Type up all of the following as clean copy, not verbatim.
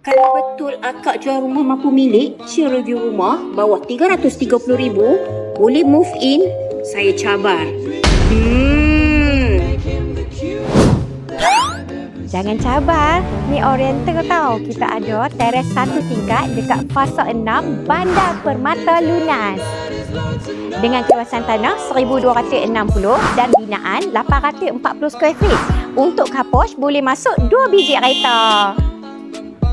Kalau betul akak jual rumah mampu milik, share review rumah bawah RM330,000, boleh move in, saya cabar. Jangan cabar, ni Oriental tau. Kita ada teres 1 tingkat dekat fasa 6 Bandar Permata Lunas. Dengan kawasan tanah 1,260 dan binaan 840 square feet. Untuk kaposh boleh masuk 2 biji kereta.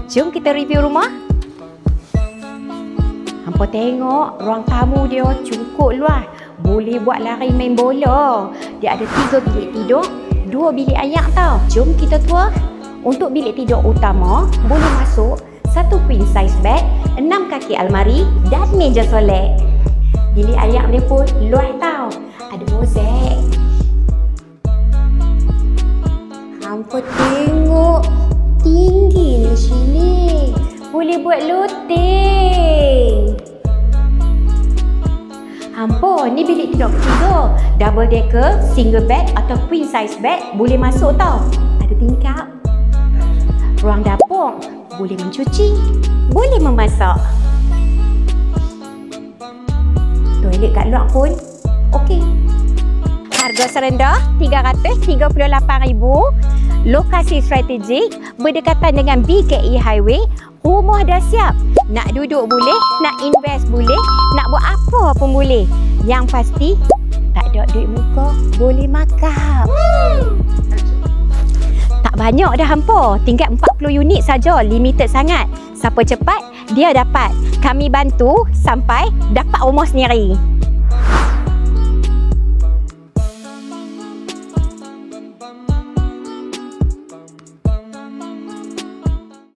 Jom kita review rumah. Hampa tengok ruang tamu dia cukup luas. Boleh buat lari main bola. Dia ada 3 bilik tidur, 2 bilik ayak tau. Jom kita tour. Untuk bilik tidur utama, boleh masuk 1 queen size bed, 6 kaki almari dan meja solek. Bilik ayak dia pun luas tau. Ada mozaik. Hampa tengok tinggi ni sini. Boleh buat luteng. Hampa, ni bilik tidur ketiga. Double decker, single bed atau queen size bed boleh masuk tau. Ada tingkap. Ruang dapur, boleh mencuci, boleh memasak. Toilet kat luar pun okey. Harga serendah RM338,000. Lokasi strategik, berdekatan dengan BKE Highway. Rumah dah siap. Nak duduk boleh, nak invest boleh, nak buat apa pun boleh. Yang pasti, tak ada duit muka, boleh makan. Tak banyak dah hampa. Tingkat 40 unit saja, limited sangat. Siapa cepat, dia dapat. Kami bantu sampai dapat rumah sendiri.